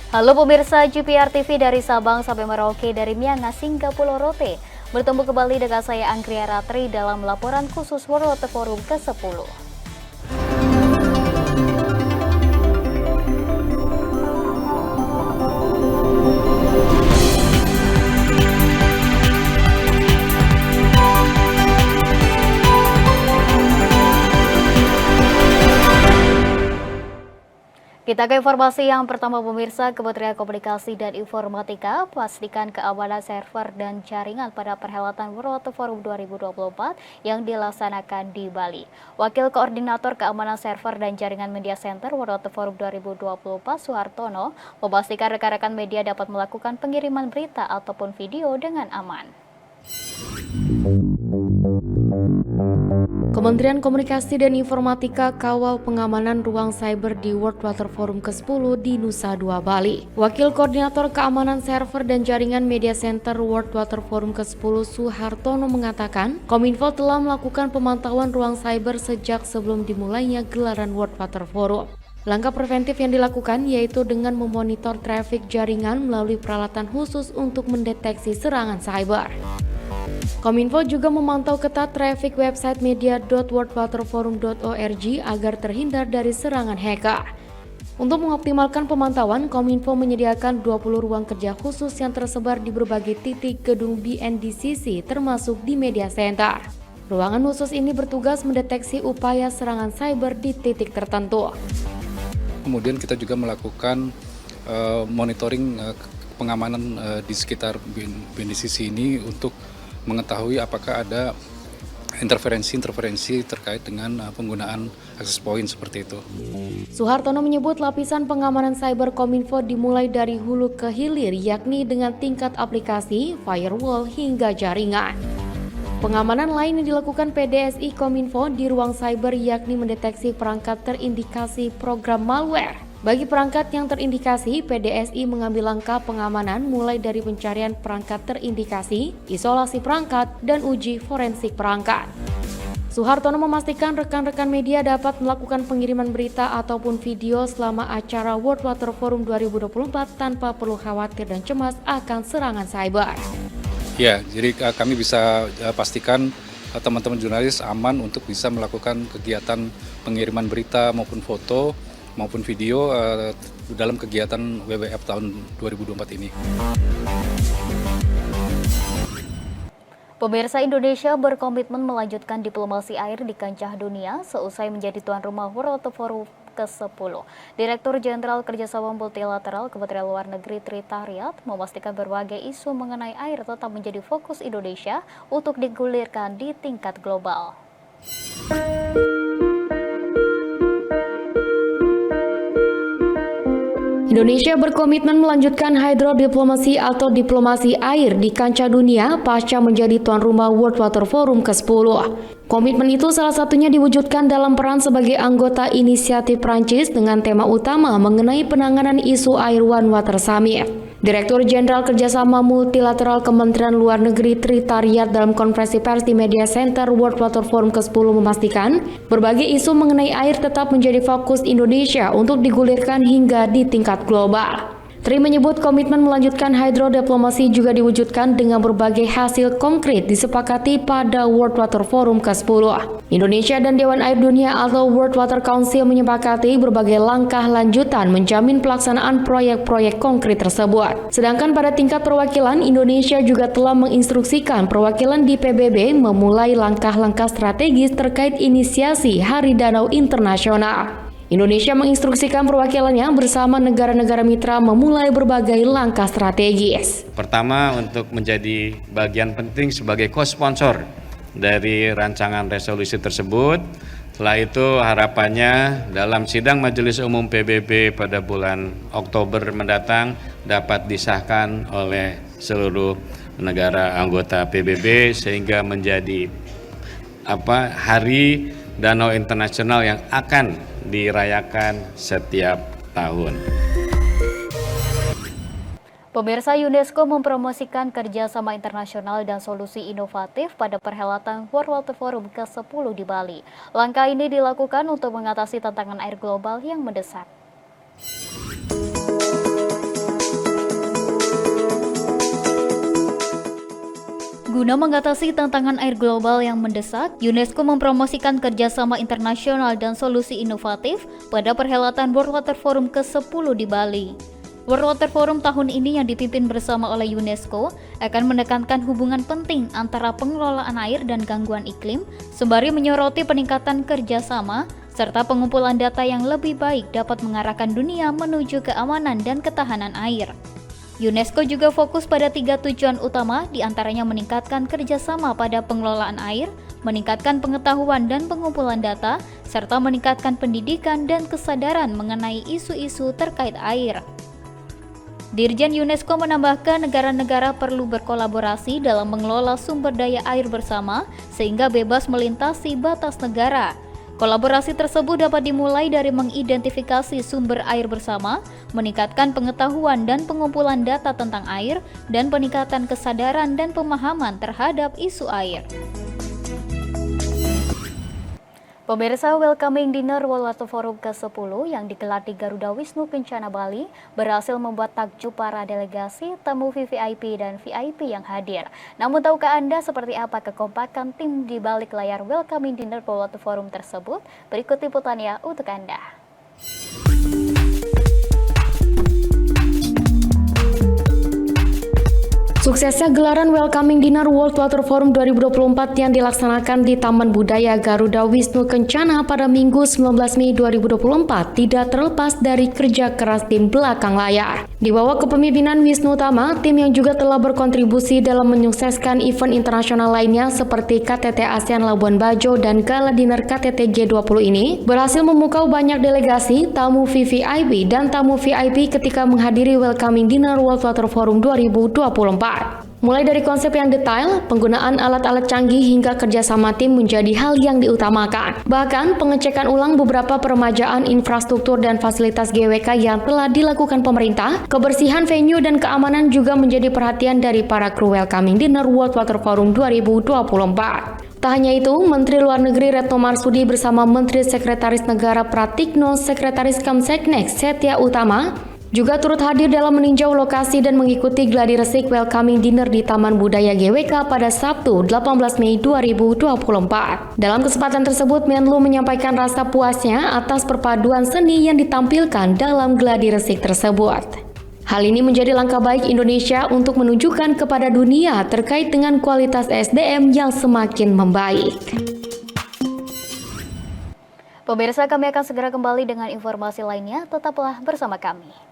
Halo pemirsa GPR TV dari Sabang sampai Merauke, dari Miangas hingga Pulau Rote. Bertemu kembali dengan saya Anggria Ratri dalam laporan khusus World Water Forum ke-10. Kita ke informasi yang pertama pemirsa, Kementerian Komunikasi dan Informatika pastikan keamanan server dan jaringan pada perhelatan World Water Forum 2024 yang dilaksanakan di Bali. Wakil Koordinator Keamanan Server dan Jaringan Media Center World Water Forum 2024 Suhartono memastikan rekan-rekan media dapat melakukan pengiriman berita ataupun video dengan aman. Kementerian Komunikasi dan Informatika kawal pengamanan ruang cyber di World Water Forum ke-10 di Nusa Dua, Bali. Wakil Koordinator Keamanan Server dan Jaringan Media Center World Water Forum ke-10 Suhartono mengatakan, Kominfo telah melakukan pemantauan ruang cyber sejak sebelum dimulainya gelaran World Water Forum. Langkah preventif yang dilakukan yaitu dengan memonitor trafik jaringan melalui peralatan khusus untuk mendeteksi serangan cyber. Kominfo juga memantau ketat trafik website media.worldwaterforum.org agar terhindar dari serangan hacker. Untuk mengoptimalkan pemantauan, Kominfo menyediakan 20 ruang kerja khusus yang tersebar di berbagai titik gedung BNDCC termasuk di media center. Ruangan khusus ini bertugas mendeteksi upaya serangan cyber di titik tertentu. Kemudian kita juga melakukan monitoring pengamanan di sekitar BNDCC ini untuk mengetahui apakah ada interferensi terkait dengan penggunaan access point seperti itu. Suhartono menyebut lapisan pengamanan cyber Kominfo dimulai dari hulu ke hilir, yakni dengan tingkat aplikasi, firewall, hingga jaringan. Pengamanan lain yang dilakukan PDSI Kominfo di ruang cyber yakni mendeteksi perangkat terindikasi program malware. Bagi perangkat yang terindikasi, PDSI mengambil langkah pengamanan mulai dari pencarian perangkat terindikasi, isolasi perangkat, dan uji forensik perangkat. Suhartono memastikan rekan-rekan media dapat melakukan pengiriman berita ataupun video selama acara World Water Forum 2024 tanpa perlu khawatir dan cemas akan serangan cyber. Ya, jadi kami bisa pastikan teman-teman jurnalis aman untuk bisa melakukan kegiatan pengiriman berita maupun foto maupun video dalam kegiatan WWF tahun 2024 ini. Pemirsa, Indonesia berkomitmen melanjutkan diplomasi air di kancah dunia seusai menjadi tuan rumah World Water Forum ke-10. Direktur Jenderal Kerjasama Multilateral Kementerian Luar Negeri Trita Riyad memastikan berbagai isu mengenai air tetap menjadi fokus Indonesia untuk digulirkan di tingkat global. Indonesia berkomitmen melanjutkan hydrodiplomasi atau diplomasi air di kancah dunia pasca menjadi tuan rumah World Water Forum ke-10. Komitmen itu salah satunya diwujudkan dalam peran sebagai anggota inisiatif Prancis dengan tema utama mengenai penanganan isu air One Water Summit. Direktur Jenderal Kerjasama Multilateral Kementerian Luar Negeri Trita Riyad dalam konferensi pers di Media Center World Water Forum ke-10 memastikan berbagai isu mengenai air tetap menjadi fokus Indonesia untuk digulirkan hingga di tingkat global. Tri menyebut komitmen melanjutkan hydrodiplomasi juga diwujudkan dengan berbagai hasil konkret disepakati pada World Water Forum ke-10. Indonesia dan Dewan Air Dunia atau World Water Council menyepakati berbagai langkah lanjutan menjamin pelaksanaan proyek-proyek konkret tersebut. Sedangkan pada tingkat perwakilan, Indonesia juga telah menginstruksikan perwakilan di PBB memulai langkah-langkah strategis terkait inisiasi Hari Danau Internasional. Indonesia menginstruksikan perwakilannya bersama negara-negara mitra memulai berbagai langkah strategis. Pertama, untuk menjadi bagian penting sebagai co-sponsor dari rancangan resolusi tersebut. Setelah itu harapannya dalam sidang Majelis Umum PBB pada bulan Oktober mendatang dapat disahkan oleh seluruh negara anggota PBB sehingga menjadi Hari Danau Internasional yang akan dirayakan setiap tahun. Pemirsa, UNESCO mempromosikan kerjasama internasional dan solusi inovatif pada perhelatan World Water Forum ke-10 di Bali. Langkah ini dilakukan untuk mengatasi tantangan air global yang mendesak. Guna mengatasi tantangan air global yang mendesak, UNESCO mempromosikan kerjasama internasional dan solusi inovatif pada perhelatan World Water Forum ke-10 di Bali. World Water Forum tahun ini yang dipimpin bersama oleh UNESCO akan menekankan hubungan penting antara pengelolaan air dan gangguan iklim, sembari menyoroti peningkatan kerjasama serta pengumpulan data yang lebih baik dapat mengarahkan dunia menuju keamanan dan ketahanan air. UNESCO juga fokus pada 3 tujuan utama, diantaranya meningkatkan kerjasama pada pengelolaan air, meningkatkan pengetahuan dan pengumpulan data, serta meningkatkan pendidikan dan kesadaran mengenai isu-isu terkait air. Dirjen UNESCO menambahkan negara-negara perlu berkolaborasi dalam mengelola sumber daya air bersama sehingga bebas melintasi batas negara. Kolaborasi tersebut dapat dimulai dari mengidentifikasi sumber air bersama, meningkatkan pengetahuan dan pengumpulan data tentang air, dan peningkatan kesadaran dan pemahaman terhadap isu air. Pemirsa, welcoming dinner World Water Forum ke-10 yang digelar di Garuda Wisnu Kencana Bali berhasil membuat takjub para delegasi, tamu VVIP dan VIP yang hadir. Namun tahukah Anda seperti apa kekompakan tim di balik layar welcoming dinner World Water Forum tersebut? Berikut liputannya untuk Anda. Suksesnya gelaran Welcoming Dinner World Water Forum 2024 yang dilaksanakan di Taman Budaya Garuda Wisnu Kencana pada Minggu 19 Mei 2024 tidak terlepas dari kerja keras tim belakang layar. Di bawah kepemimpinan Wisnu Tama, tim yang juga telah berkontribusi dalam menyukseskan event internasional lainnya seperti KTT ASEAN Labuan Bajo dan Gala Dinner KTT G20 ini, berhasil memukau banyak delegasi, tamu VVIP, dan tamu VIP ketika menghadiri Welcoming Dinner World Water Forum 2024. Mulai dari konsep yang detail, penggunaan alat-alat canggih hingga kerjasama tim menjadi hal yang diutamakan. Bahkan pengecekan ulang beberapa peremajaan infrastruktur dan fasilitas GWK yang telah dilakukan pemerintah, kebersihan venue dan keamanan juga menjadi perhatian dari para kru Welcoming Dinner World Water Forum 2024. Tak hanya itu, Menteri Luar Negeri Retno Marsudi bersama Menteri Sekretaris Negara Pratikno, Sekretaris Kamseknek Setia Utama juga turut hadir dalam meninjau lokasi dan mengikuti gladi resik Welcoming Dinner di Taman Budaya GWK pada Sabtu 18 Mei 2024. Dalam kesempatan tersebut, Menlu menyampaikan rasa puasnya atas perpaduan seni yang ditampilkan dalam gladi resik tersebut. Hal ini menjadi langkah baik Indonesia untuk menunjukkan kepada dunia terkait dengan kualitas SDM yang semakin membaik. Pemirsa, kami akan segera kembali dengan informasi lainnya. Tetaplah bersama kami.